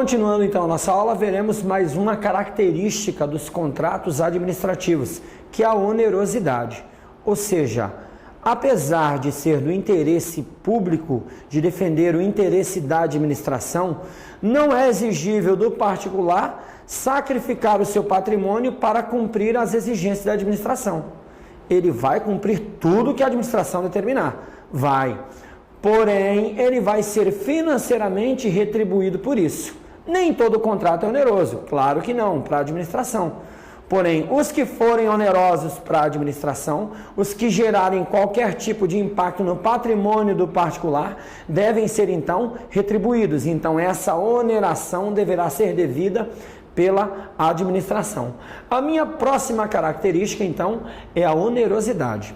Continuando então a nossa aula, veremos mais uma característica dos contratos administrativos, que é a onerosidade. Ou seja, apesar de ser do interesse público de defender o interesse da administração, não é exigível do particular sacrificar o seu patrimônio para cumprir as exigências da administração. Ele vai cumprir tudo que a administração determinar. Vai. Porém, ele vai ser financeiramente retribuído por isso. Nem todo contrato é oneroso, claro que não, para a administração. Porém, os que forem onerosos para a administração, os que gerarem qualquer tipo de impacto no patrimônio do particular, devem ser então retribuídos. Então, essa oneração deverá ser devida pela administração. A minha próxima característica, então, é a onerosidade.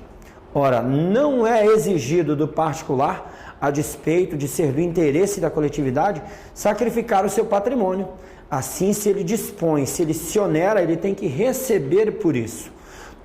Ora, não é exigido do particular, a despeito de ser do interesse da coletividade, sacrificar o seu patrimônio. Assim, se ele dispõe, se ele se onera, ele tem que receber por isso.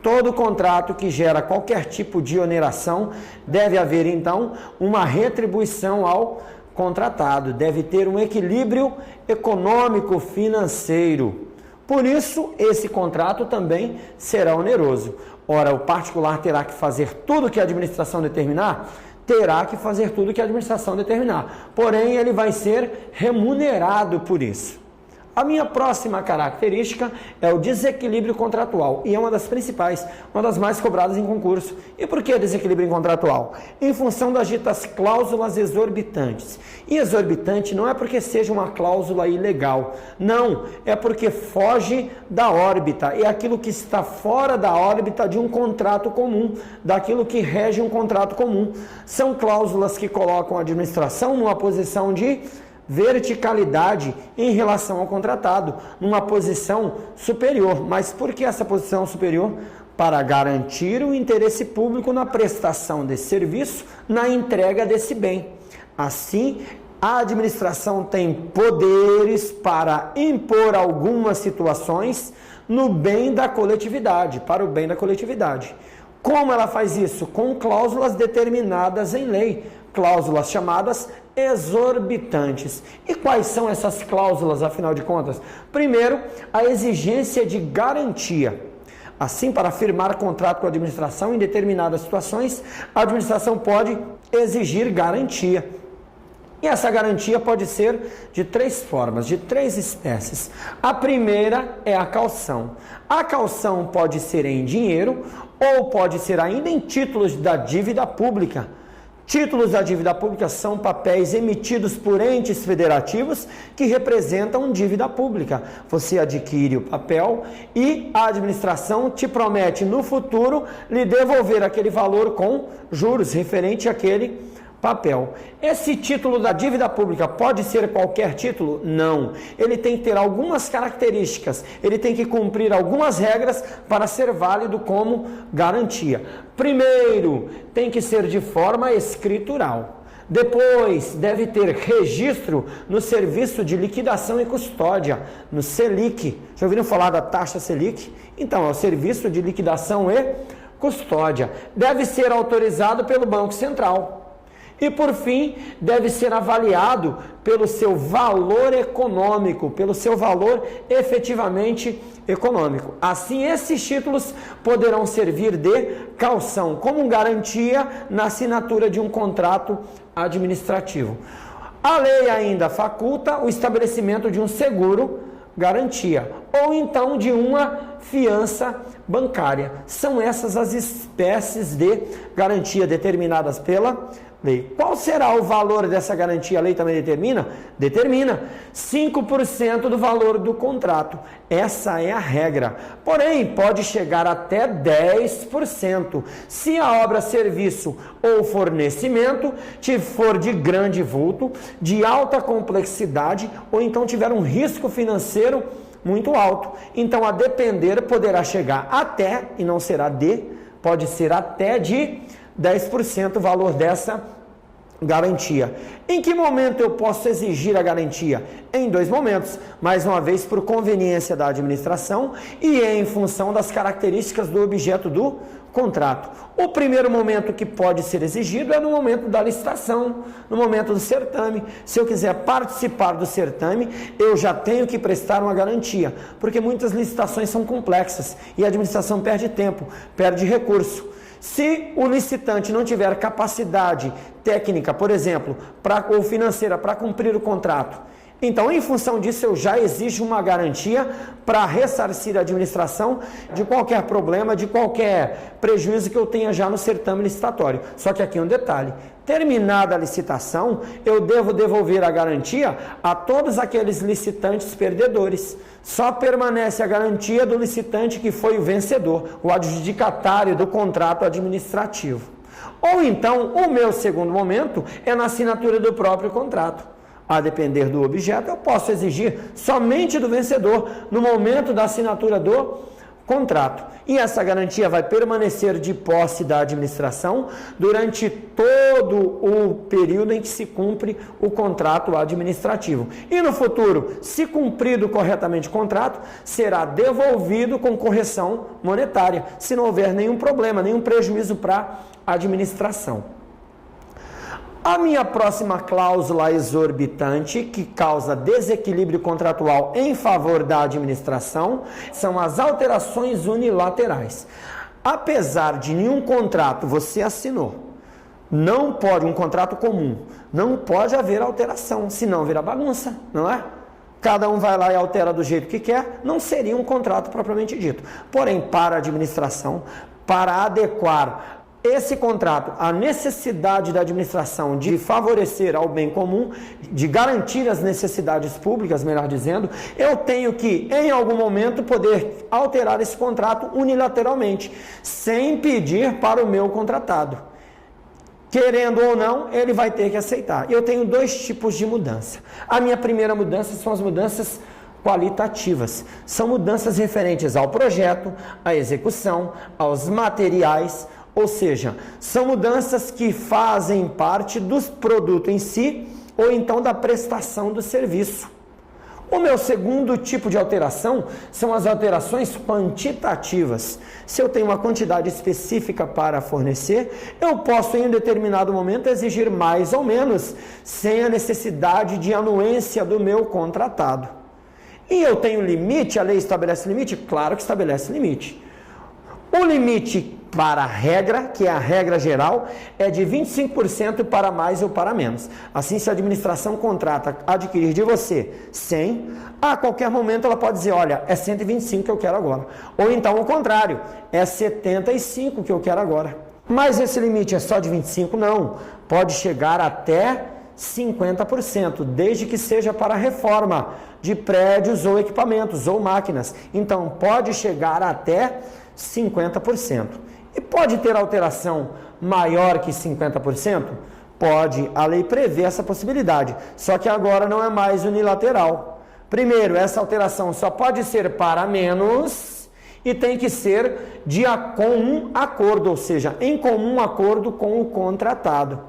Todo contrato que gera qualquer tipo de oneração, deve haver então uma retribuição ao contratado, deve ter um equilíbrio econômico-financeiro. Por isso, esse contrato também será oneroso. Ora, o particular terá que fazer tudo que a administração determinar? Terá que fazer tudo que a administração determinar. Porém, ele vai ser remunerado por isso. A minha próxima característica é o desequilíbrio contratual, e é uma das principais, uma das mais cobradas em concurso. E por que desequilíbrio contratual? Em função das ditas cláusulas exorbitantes. E exorbitante não é porque seja uma cláusula ilegal, não, é porque foge da órbita, é aquilo que está fora da órbita de um contrato comum, daquilo que rege um contrato comum. São cláusulas que colocam a administração numa posição de verticalidade em relação ao contratado, numa posição superior. Mas por que essa posição superior? Para garantir o interesse público na prestação desse serviço, na entrega desse bem. Assim, a administração tem poderes para impor algumas situações no bem da coletividade, para o bem da coletividade. Como ela faz isso? Com cláusulas determinadas em lei, cláusulas chamadas exorbitantes. E quais são essas cláusulas, afinal de contas? Primeiro, a exigência de garantia. Assim, para firmar contrato com a administração em determinadas situações, a administração pode exigir garantia. E essa garantia pode ser de três formas, de três espécies. A primeira é a caução. A caução pode ser em dinheiro ou pode ser ainda em títulos da dívida pública. Títulos da dívida pública são papéis emitidos por entes federativos que representam dívida pública. Você adquire o papel e a administração te promete no futuro lhe devolver aquele valor com juros referente àquele papel. Esse título da dívida pública pode ser qualquer título? Não. Ele tem que ter algumas características, ele tem que cumprir algumas regras para ser válido como garantia. Primeiro, tem que ser de forma escritural. Depois, deve ter registro no Serviço de Liquidação e Custódia, no Selic. Já ouviram falar da taxa Selic? Então, é o Serviço de Liquidação e Custódia. Deve ser autorizado pelo Banco Central. E, por fim, deve ser avaliado pelo seu valor econômico, pelo seu valor efetivamente econômico. Assim, esses títulos poderão servir de caução, como garantia na assinatura de um contrato administrativo. A lei ainda faculta o estabelecimento de um seguro garantia, ou então de uma fiança bancária. São essas as espécies de garantia determinadas pela lei. Qual será o valor dessa garantia? A lei também determina? Determina 5% do valor do contrato. Essa é a regra. Porém, pode chegar até 10%. Se a obra, serviço ou fornecimento for de grande vulto, de alta complexidade, ou então tiver um risco financeiro muito alto. Então, a depender, poderá chegar até, e não será pode ser até de 10% o valor dessa garantia. Em que momento eu posso exigir a garantia? Em dois momentos, mais uma vez por conveniência da administração e em função das características do objeto do contrato. O primeiro momento que pode ser exigido é no momento da licitação, no momento do certame. Se eu quiser participar do certame, eu já tenho que prestar uma garantia, porque muitas licitações são complexas e a administração perde tempo, perde recurso. Se o licitante não tiver capacidade técnica, por exemplo, ou financeira para cumprir o contrato, então, em função disso, eu já exijo uma garantia para ressarcir a administração de qualquer problema, de qualquer prejuízo que eu tenha já no certame licitatório. Só que aqui um detalhe: terminada a licitação, eu devo devolver a garantia a todos aqueles licitantes perdedores. Só permanece a garantia do licitante que foi o vencedor, o adjudicatário do contrato administrativo. Ou então, o meu segundo momento é na assinatura do próprio contrato. A depender do objeto, eu posso exigir somente do vencedor no momento da assinatura do contrato. E essa garantia vai permanecer de posse da administração durante todo o período em que se cumpre o contrato administrativo. E no futuro, se cumprido corretamente o contrato, será devolvido com correção monetária, se não houver nenhum problema, nenhum prejuízo para a administração. A minha próxima cláusula exorbitante, que causa desequilíbrio contratual em favor da administração, são as alterações unilaterais. Apesar de nenhum contrato você assinou, não pode, um contrato comum, não pode haver alteração, senão vira bagunça, não é? Cada um vai lá e altera do jeito que quer, não seria um contrato propriamente dito. Porém, para a administração, para adequar esse contrato, a necessidade da administração de favorecer ao bem comum, de garantir as necessidades públicas, melhor dizendo, eu tenho que, em algum momento, poder alterar esse contrato unilateralmente, sem pedir para o meu contratado. Querendo ou não, ele vai ter que aceitar. Eu tenho dois tipos de mudança. A minha primeira mudança são as mudanças qualitativas. São mudanças referentes ao projeto, à execução, aos materiais. Ou seja, são mudanças que fazem parte do produto em si ou então da prestação do serviço. O meu segundo tipo de alteração são as alterações quantitativas. Se eu tenho uma quantidade específica para fornecer, eu posso em um determinado momento exigir mais ou menos, sem a necessidade de anuência do meu contratado. E eu tenho limite, a lei estabelece limite? Claro que estabelece limite. O limite para a regra, que é a regra geral, é de 25% para mais ou para menos. Assim, se a administração contrata adquirir de você 100, a qualquer momento ela pode dizer, olha, é 125 que eu quero agora. Ou então o contrário, é 75 que eu quero agora. Mas esse limite é só de 25? Não. Pode chegar até 50%, desde que seja para reforma de prédios ou equipamentos ou máquinas. Então, pode chegar até 50%. E pode ter alteração maior que 50%? Pode, a lei prevê essa possibilidade, só que agora não é mais unilateral. Primeiro, essa alteração só pode ser para menos e tem que ser de comum acordo, ou seja, em comum acordo com o contratado.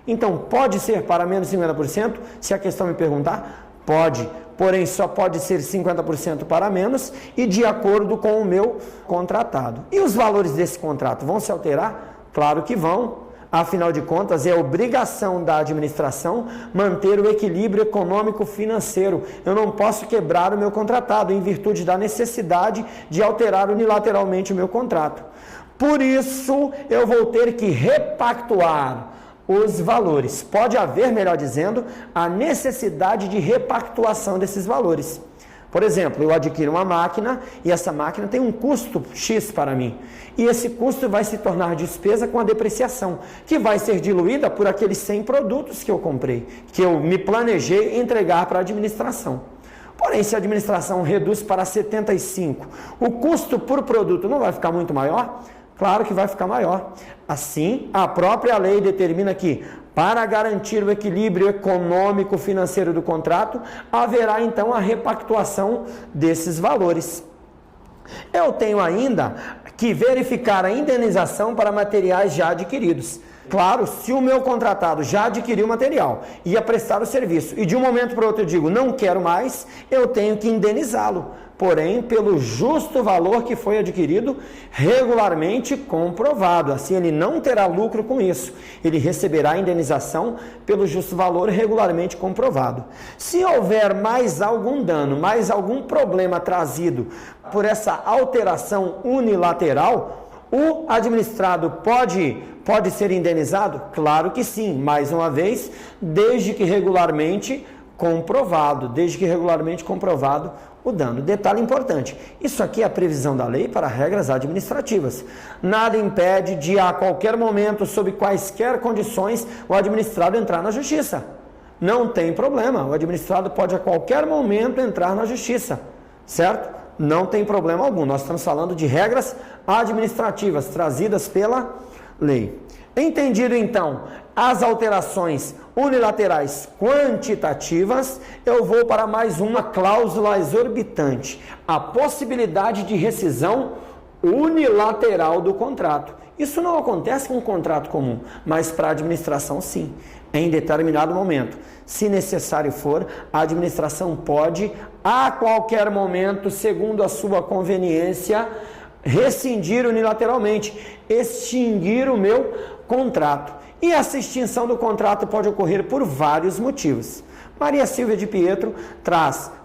Então, pode ser para menos 50%? Se a questão me perguntar, pode. Porém, só pode ser 50% para menos e de acordo com o meu contratado. E os valores desse contrato vão se alterar? Claro que vão. Afinal de contas, é obrigação da administração manter o equilíbrio econômico-financeiro. Eu não posso quebrar o meu contratado em virtude da necessidade de alterar unilateralmente o meu contrato. Por isso, eu vou ter que repactuar os valores. Pode haver, melhor dizendo, a necessidade de repactuação desses valores. Por exemplo, eu adquiro uma máquina e essa máquina tem um custo X para mim. E esse custo vai se tornar despesa com a depreciação, que vai ser diluída por aqueles 100 produtos que eu comprei, que eu me planejei entregar para a administração. Porém, se a administração reduz para 75, o custo por produto não vai ficar muito maior? Claro que vai ficar maior. Assim, a própria lei determina que, para garantir o equilíbrio econômico-financeiro do contrato, haverá então a repactuação desses valores. Eu tenho ainda que verificar a indenização para materiais já adquiridos. Claro, se o meu contratado já adquiriu o material, ia prestar o serviço, e de um momento para o outro eu digo, não quero mais, eu tenho que indenizá-lo. porém pelo justo valor que foi adquirido, regularmente comprovado. Assim, ele não terá lucro com isso. Ele receberá a indenização pelo justo valor regularmente comprovado. Se houver mais algum dano, mais algum problema trazido por essa alteração unilateral, o administrado pode ser indenizado? Claro que sim, mais uma vez, desde que regularmente comprovado o dano. Detalhe importante, isso aqui é a previsão da lei para regras administrativas. Nada impede de, a qualquer momento, sob quaisquer condições, o administrado entrar na justiça. Não tem problema, o administrado pode a qualquer momento entrar na justiça, certo? Não tem problema algum, nós estamos falando de regras administrativas trazidas pela lei. Entendido então as alterações unilaterais quantitativas, eu vou para mais uma cláusula exorbitante, a possibilidade de rescisão unilateral do contrato. Isso não acontece com um contrato comum, mas para a administração sim, em determinado momento. Se necessário for, a administração pode, a qualquer momento, segundo a sua conveniência, rescindir unilateralmente, extinguir o meu contrato. E essa extinção do contrato pode ocorrer por vários motivos. Maria Silvia de Pietro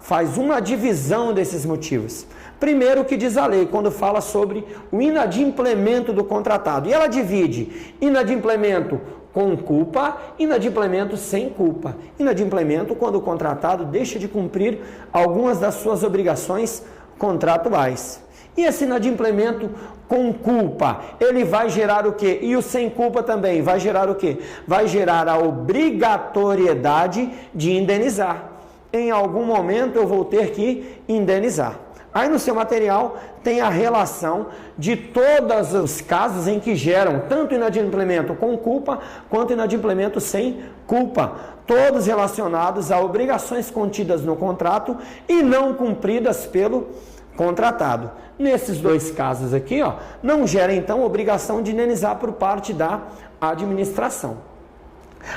faz uma divisão desses motivos. Primeiro, o que diz a lei quando fala sobre o inadimplemento do contratado. E ela divide inadimplemento com culpa, inadimplemento sem culpa. Inadimplemento quando o contratado deixa de cumprir algumas das suas obrigações contratuais. E esse inadimplemento com culpa, ele vai gerar o quê? E o sem culpa também vai gerar o quê? Vai gerar a obrigatoriedade de indenizar. Em algum momento eu vou ter que indenizar. Aí no seu material tem a relação de todos os casos em que geram tanto inadimplemento com culpa quanto inadimplemento sem culpa, todos relacionados a obrigações contidas no contrato e não cumpridas pelo contratado. Nesses dois casos aqui, não gera então obrigação de indenizar por parte da administração.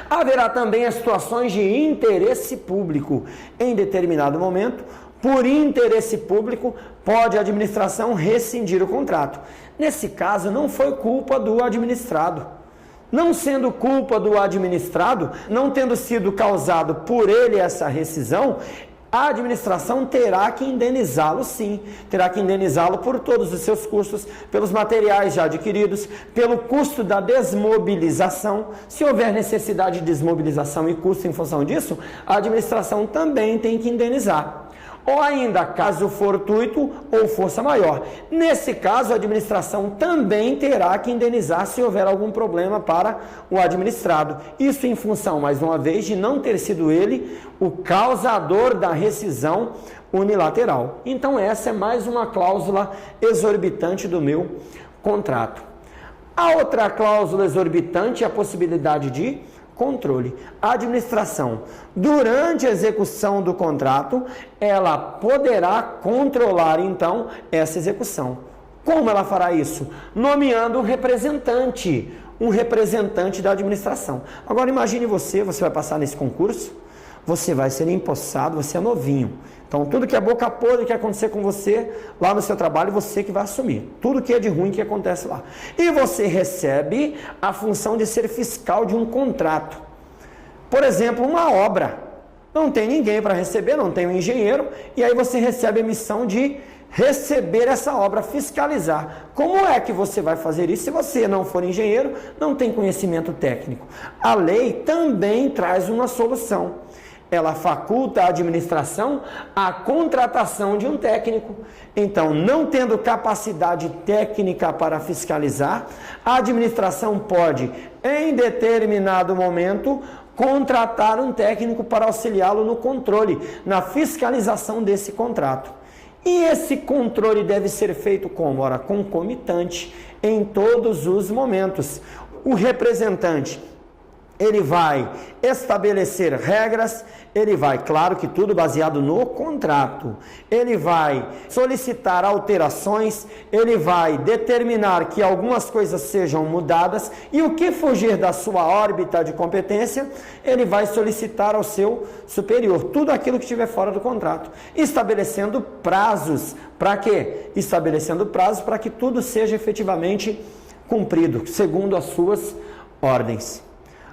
Haverá também as situações de interesse público. Em determinado momento, por interesse público, pode a administração rescindir o contrato. Nesse caso, não foi culpa do administrado. Não sendo culpa do administrado, não tendo sido causado por ele essa rescisão, a administração terá que indenizá-lo sim, terá que indenizá-lo por todos os seus custos, pelos materiais já adquiridos, pelo custo da desmobilização. Se houver necessidade de desmobilização e custo em função disso, a administração também tem que indenizar. Ou ainda, caso fortuito ou força maior. Nesse caso, a administração também terá que indenizar se houver algum problema para o administrado. Isso em função, mais uma vez, de não ter sido ele o causador da rescisão unilateral. Então, essa é mais uma cláusula exorbitante do meu contrato. A outra cláusula exorbitante é a possibilidade de controle. A administração, durante a execução do contrato, ela poderá controlar, então, essa execução. Como ela fará isso? Nomeando um representante da administração. Agora, imagine você vai passar nesse concurso, você vai ser empossado, você é novinho. Então, tudo que é boca podre que acontecer com você lá no seu trabalho, você que vai assumir. Tudo que é de ruim que acontece lá. E você recebe a função de ser fiscal de um contrato. Por exemplo, uma obra. Não tem ninguém para receber, não tem um engenheiro, e aí você recebe a missão de receber essa obra, fiscalizar. Como é que você vai fazer isso se você não for engenheiro, não tem conhecimento técnico? A lei também traz uma solução. Ela faculta a administração a contratação de um técnico. Então, não tendo capacidade técnica para fiscalizar, a administração pode, em determinado momento, contratar um técnico para auxiliá-lo no controle, na fiscalização desse contrato. E esse controle deve ser feito como? Ora, concomitante, em todos os momentos. O representante, ele vai estabelecer regras, ele vai, claro que tudo baseado no contrato, ele vai solicitar alterações, ele vai determinar que algumas coisas sejam mudadas e o que fugir da sua órbita de competência, ele vai solicitar ao seu superior, tudo aquilo que estiver fora do contrato, estabelecendo prazos. Para quê? Estabelecendo prazos para que tudo seja efetivamente cumprido, segundo as suas ordens.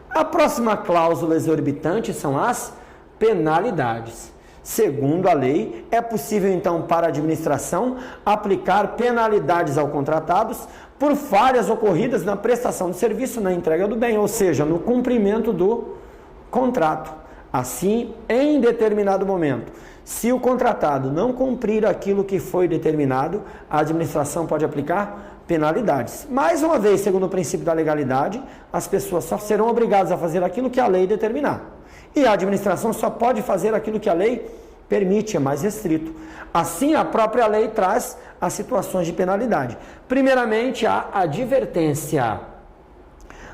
A próxima cláusula exorbitante são as penalidades. Segundo a lei, é possível então para a administração aplicar penalidades aos contratados por falhas ocorridas na prestação de serviço, na entrega do bem, ou seja, no cumprimento do contrato. Assim, em determinado momento, se o contratado não cumprir aquilo que foi determinado, a administração pode aplicar penalidades. Mais uma vez, segundo o princípio da legalidade, as pessoas só serão obrigadas a fazer aquilo que a lei determinar. E a administração só pode fazer aquilo que a lei permite, é mais restrito. Assim, a própria lei traz as situações de penalidade. Primeiramente, a advertência.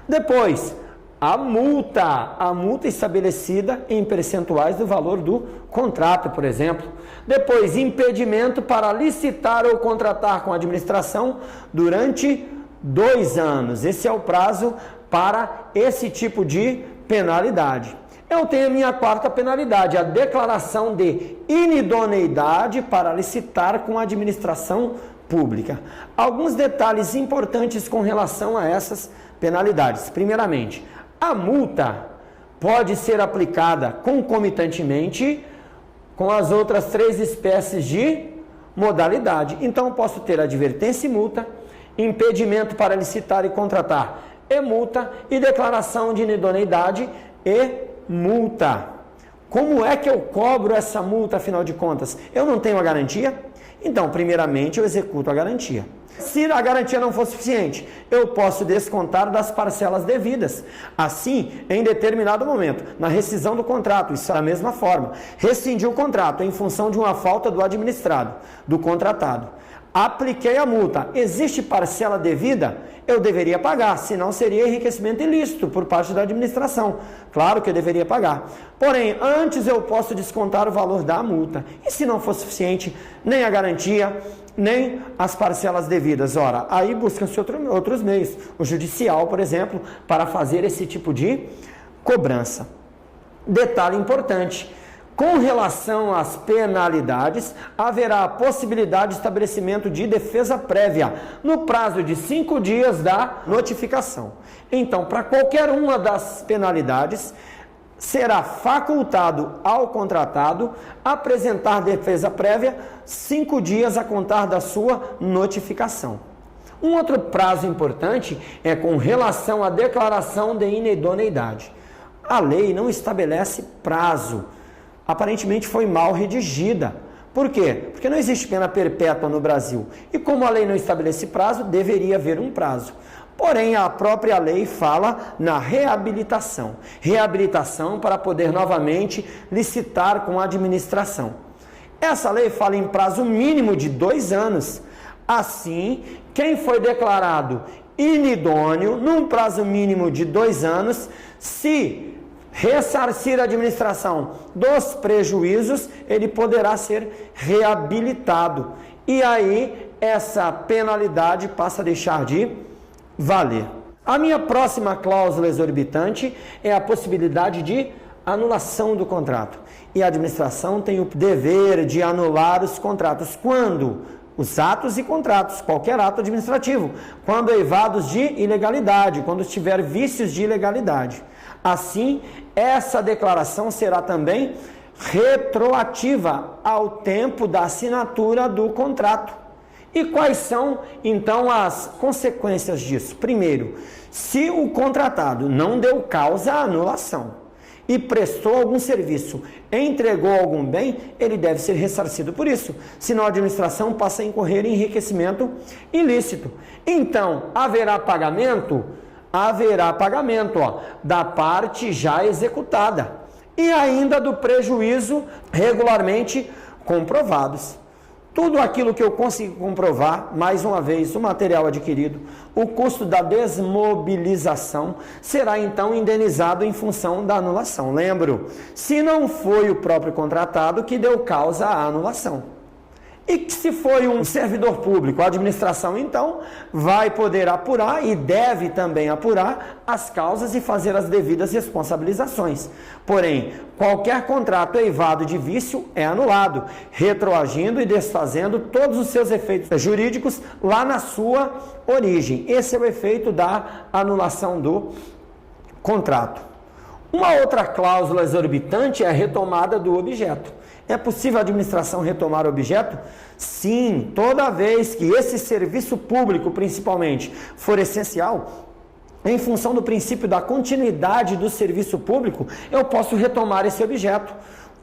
Depois, a multa estabelecida em percentuais do valor do contrato, por exemplo. Depois, impedimento para licitar ou contratar com a administração durante 2 anos. Esse é o prazo para esse tipo de penalidade. Eu tenho a minha quarta penalidade, a declaração de inidoneidade para licitar com a administração pública. Alguns detalhes importantes com relação a essas penalidades. Primeiramente, a multa pode ser aplicada concomitantemente com as outras 3 espécies de modalidade. Então, posso ter advertência e multa, impedimento para licitar e contratar e multa, e declaração de inidoneidade e multa. Como é que eu cobro essa multa, afinal de contas? Eu não tenho a garantia? Então, primeiramente, eu executo a garantia. Se a garantia não for suficiente, eu posso descontar das parcelas devidas. Assim, em determinado momento, na rescisão do contrato, isso é da mesma forma. Rescindi o contrato em função de uma falta do administrado, do contratado. Apliquei a multa. Existe parcela devida? Eu deveria pagar, senão seria enriquecimento ilícito por parte da administração. Claro que eu deveria pagar. Porém, antes eu posso descontar o valor da multa. E se não for suficiente, nem a garantia, nem as parcelas devidas. Ora, aí buscam-se outros meios. O judicial, por exemplo, para fazer esse tipo de cobrança. Detalhe importante. Com relação às penalidades, haverá a possibilidade de estabelecimento de defesa prévia no prazo de 5 dias da notificação. Então, para qualquer uma das penalidades, será facultado ao contratado apresentar defesa prévia 5 dias a contar da sua notificação. Um outro prazo importante é com relação à declaração de inidoneidade. A lei não estabelece prazo. Aparentemente foi mal redigida. Por quê? Porque não existe pena perpétua no Brasil. E como a lei não estabelece prazo, deveria haver um prazo. Porém, a própria lei fala na reabilitação. Reabilitação para poder novamente licitar com a administração. Essa lei fala em prazo mínimo de 2 anos. Assim, quem foi declarado inidôneo, num prazo mínimo de 2 anos, se ressarcir a administração dos prejuízos, ele poderá ser reabilitado. E aí, essa penalidade passa a deixar de valer. A minha próxima cláusula exorbitante é a possibilidade de anulação do contrato. E a administração tem o dever de anular os contratos. Quando? Os atos e contratos, qualquer ato administrativo. Quando eivados de ilegalidade, quando tiver vícios de ilegalidade. Assim, essa declaração será também retroativa ao tempo da assinatura do contrato. E quais são, então, as consequências disso? Primeiro, se o contratado não deu causa à anulação e prestou algum serviço, entregou algum bem, ele deve ser ressarcido por isso. Senão a administração passa a incorrer em enriquecimento ilícito. Então, haverá pagamento? Haverá pagamento da parte já executada e ainda do prejuízo regularmente comprovados. Tudo aquilo que eu consigo comprovar, mais uma vez, o material adquirido, o custo da desmobilização será então indenizado em função da anulação. Lembro, se não foi o próprio contratado que deu causa à anulação. E se foi um servidor público, a administração então vai poder apurar e deve também apurar as causas e fazer as devidas responsabilizações. Porém, qualquer contrato eivado de vício é anulado, retroagindo e desfazendo todos os seus efeitos jurídicos lá na sua origem. Esse é o efeito da anulação do contrato. Uma outra cláusula exorbitante é a retomada do objeto. É possível a administração retomar o objeto? Sim, toda vez que esse serviço público, principalmente, for essencial, em função do princípio da continuidade do serviço público, eu posso retomar esse objeto.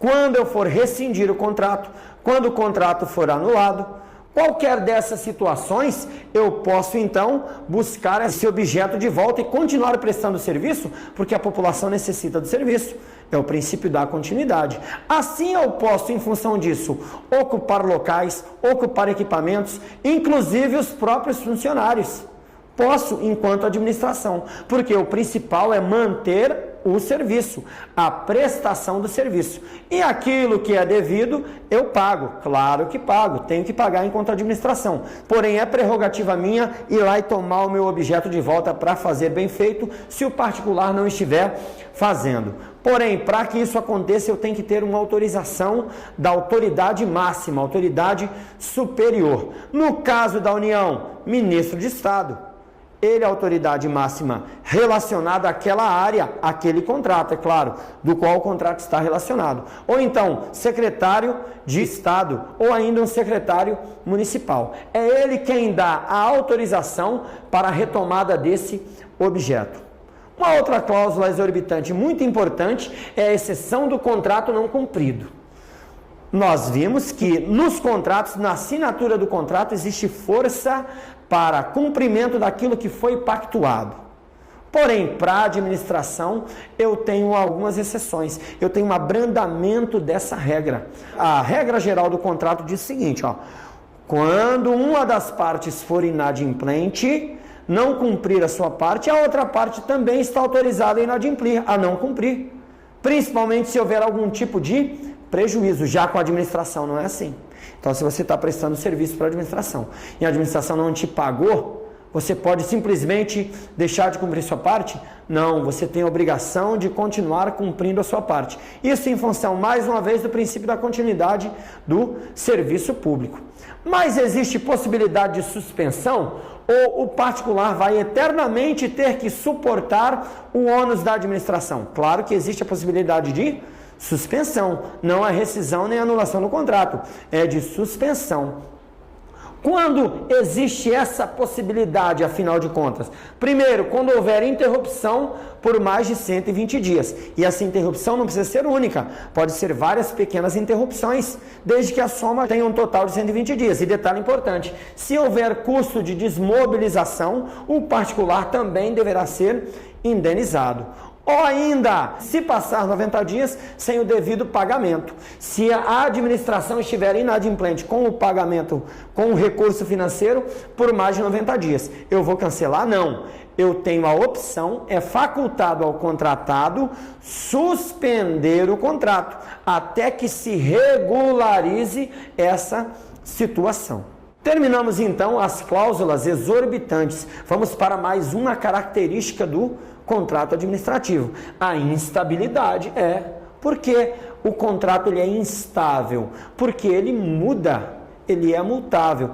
Quando eu for rescindir o contrato, quando o contrato for anulado, qualquer dessas situações, eu posso então buscar esse objeto de volta e continuar prestando serviço, porque a população necessita do serviço. É o princípio da continuidade. Assim eu posso, em função disso, ocupar locais, ocupar equipamentos, inclusive os próprios funcionários. Posso, enquanto administração, porque o principal é manter o serviço, a prestação do serviço. E aquilo que é devido, eu pago. Claro que pago, tenho que pagar enquanto administração. Porém, é prerrogativa minha ir lá e tomar o meu objeto de volta para fazer bem feito, se o particular não estiver fazendo. Porém, para que isso aconteça, eu tenho que ter uma autorização da autoridade máxima, autoridade superior. No caso da União, ministro de Estado. Ele é a autoridade máxima relacionada àquela área, àquele contrato, é claro, do qual o contrato está relacionado. Ou então, secretário de Estado, ou ainda um secretário municipal. É ele quem dá a autorização para a retomada desse objeto. Uma outra cláusula exorbitante muito importante é a exceção do contrato não cumprido. Nós vimos que nos contratos, na assinatura do contrato, existe força para cumprimento daquilo que foi pactuado. Porém, para a administração, eu tenho algumas exceções. Eu tenho um abrandamento dessa regra. A regra geral do contrato diz o seguinte, quando uma das partes for inadimplente, não cumprir a sua parte, a outra parte também está autorizada a inadimplir, a não cumprir. Principalmente se houver algum tipo de prejuízo, já com a administração não é assim. Então, se você está prestando serviço para a administração e a administração não te pagou, você pode simplesmente deixar de cumprir sua parte? Não, você tem a obrigação de continuar cumprindo a sua parte. Isso em função, mais uma vez, do princípio da continuidade do serviço público. Mas existe possibilidade de suspensão ou o particular vai eternamente ter que suportar o ônus da administração? Claro que existe a possibilidade de suspensão, não é rescisão nem anulação do contrato, é de suspensão. Quando existe essa possibilidade, afinal de contas? Primeiro, quando houver interrupção por mais de 120 dias. E essa interrupção não precisa ser única, pode ser várias pequenas interrupções, desde que a soma tenha um total de 120 dias. E detalhe importante, se houver custo de desmobilização, o particular também deverá ser indenizado. Ou ainda, se passar 90 dias sem o devido pagamento. Se a administração estiver inadimplente com o pagamento, com o recurso financeiro, por mais de 90 dias. Eu vou cancelar? Não. Eu tenho a opção, é facultado ao contratado suspender o contrato, até que se regularize essa situação. Terminamos então as cláusulas exorbitantes. Vamos para mais uma característica do contrato administrativo. A instabilidade porque o contrato ele é instável, porque ele muda, ele é mutável.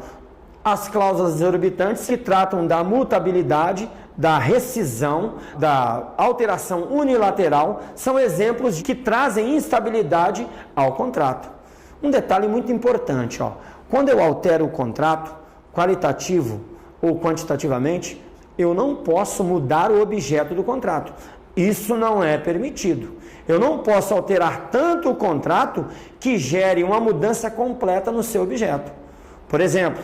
As cláusulas exorbitantes que tratam da mutabilidade, da rescisão, da alteração unilateral, são exemplos que trazem instabilidade ao contrato. Um detalhe muito importante, quando eu altero o contrato, qualitativo ou quantitativamente, eu não posso mudar o objeto do contrato. Isso não é permitido. Eu não posso alterar tanto o contrato que gere uma mudança completa no seu objeto. Por exemplo,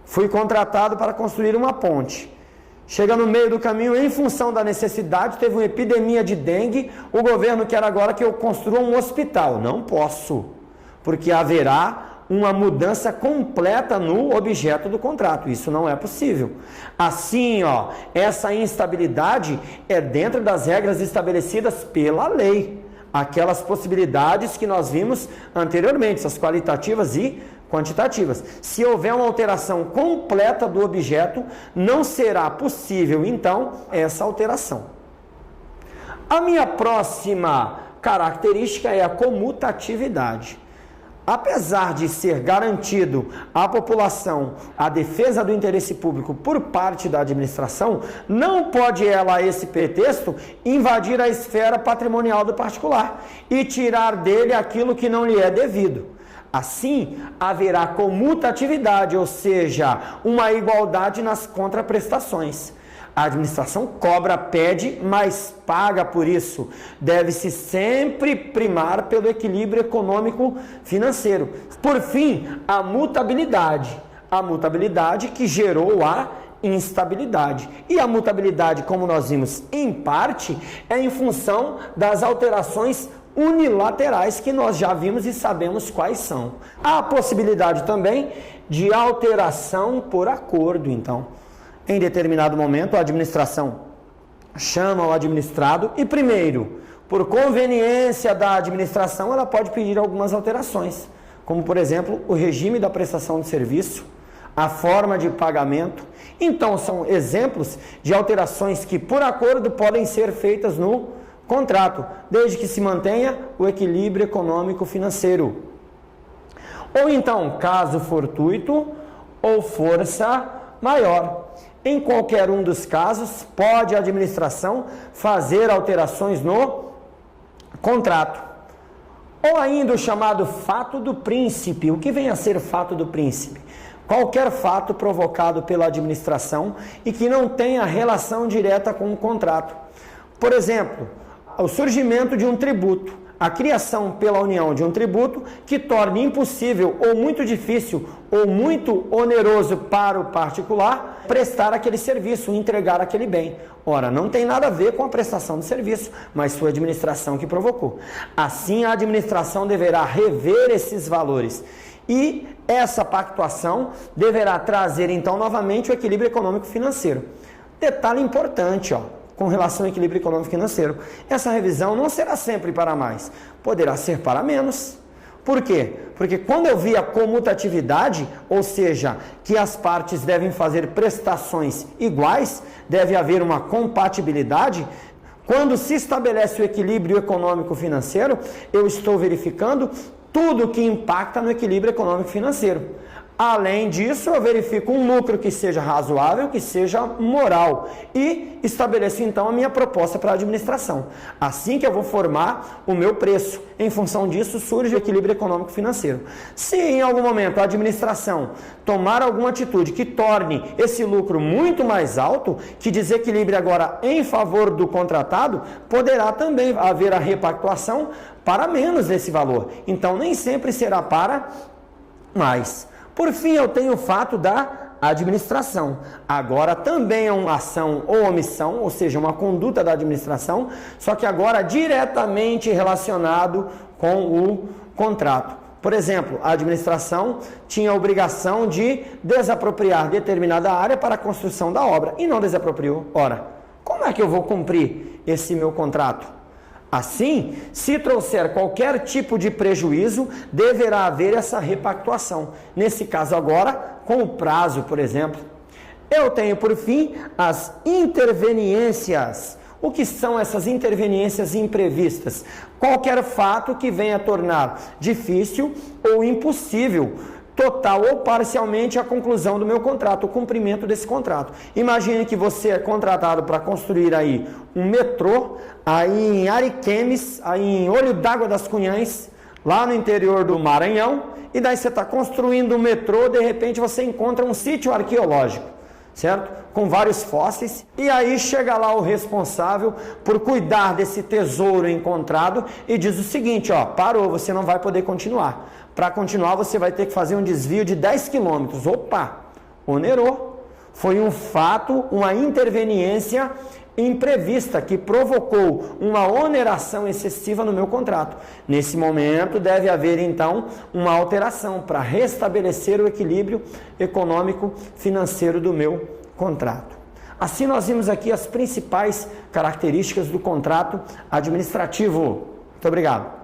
fui contratado para construir uma ponte. Chega no meio do caminho, em função da necessidade, teve uma epidemia de dengue, o governo quer agora que eu construa um hospital. Não posso, porque haverá uma mudança completa no objeto do contrato. Isso não é possível. Assim, essa instabilidade é dentro das regras estabelecidas pela lei. Aquelas possibilidades que nós vimos anteriormente, as qualitativas e quantitativas. Se houver uma alteração completa do objeto, não será possível, então, essa alteração. A minha próxima característica é a comutatividade. Apesar de ser garantido à população a defesa do interesse público por parte da administração, não pode ela, a esse pretexto, invadir a esfera patrimonial do particular e tirar dele aquilo que não lhe é devido. Assim, haverá comutatividade, ou seja, uma igualdade nas contraprestações. A administração cobra, pede, mas paga por isso. Deve-se sempre primar pelo equilíbrio econômico-financeiro. Por fim, a mutabilidade. A mutabilidade que gerou a instabilidade. E a mutabilidade, como nós vimos em parte, é em função das alterações unilaterais que nós já vimos e sabemos quais são. Há a possibilidade também de alteração por acordo, então. Em determinado momento, a administração chama o administrado e, primeiro, por conveniência da administração, ela pode pedir algumas alterações, como, por exemplo, o regime da prestação de serviço, a forma de pagamento. Então, são exemplos de alterações que, por acordo, podem ser feitas no contrato, desde que se mantenha o equilíbrio econômico-financeiro. Ou então, caso fortuito ou força maior. Em qualquer um dos casos, pode a administração fazer alterações no contrato. Ou ainda o chamado fato do príncipe. O que vem a ser fato do príncipe? Qualquer fato provocado pela administração e que não tenha relação direta com o contrato. Por exemplo, o surgimento de um tributo, a criação pela União de um tributo que torne impossível ou muito difícil ou muito oneroso para o particular prestar aquele serviço, entregar aquele bem. Ora, não tem nada a ver com a prestação de serviço, mas foi a administração que provocou. Assim, a administração deverá rever esses valores e essa pactuação deverá trazer, então, novamente o equilíbrio econômico-financeiro. Detalhe importante, com relação ao equilíbrio econômico-financeiro. Essa revisão não será sempre para mais, poderá ser para menos. Por quê? Porque quando eu vi a comutatividade, ou seja, que as partes devem fazer prestações iguais, deve haver uma compatibilidade. Quando se estabelece o equilíbrio econômico-financeiro, eu estou verificando tudo que impacta no equilíbrio econômico-financeiro. Além disso, eu verifico um lucro que seja razoável, que seja moral e estabeleço então a minha proposta para a administração. Assim que eu vou formar o meu preço. Em função disso, surge o equilíbrio econômico-financeiro. Se em algum momento a administração tomar alguma atitude que torne esse lucro muito mais alto, que desequilibre agora em favor do contratado, poderá também haver a repactuação para menos desse valor. Então, nem sempre será para mais. Por fim, eu tenho o fato da administração. Agora também é uma ação ou omissão, ou seja, uma conduta da administração, só que agora diretamente relacionado com o contrato. Por exemplo, a administração tinha a obrigação de desapropriar determinada área para a construção da obra e não desapropriou. Ora, como é que eu vou cumprir esse meu contrato? Assim, se trouxer qualquer tipo de prejuízo, deverá haver essa repactuação. Nesse caso agora, com o prazo, por exemplo. Eu tenho, por fim, as interveniências. O que são essas interveniências imprevistas? Qualquer fato que venha tornar difícil ou impossível total ou parcialmente a conclusão do meu contrato, o cumprimento desse contrato. Imagine que você é contratado para construir aí um metrô, aí em Ariquemes, aí em Olho d'Água das Cunhães, lá no interior do Maranhão, e daí você está construindo um metrô, de repente você encontra um sítio arqueológico, certo? Com vários fósseis, e aí chega lá o responsável por cuidar desse tesouro encontrado e diz o seguinte, parou, você não vai poder continuar. Para continuar, você vai ter que fazer um desvio de 10 quilômetros. Opa, onerou. Foi um fato, uma interveniência imprevista que provocou uma oneração excessiva no meu contrato. Nesse momento deve haver então uma alteração para restabelecer o equilíbrio econômico financeiro do meu contrato. Assim nós vimos aqui as principais características do contrato administrativo. Muito obrigado.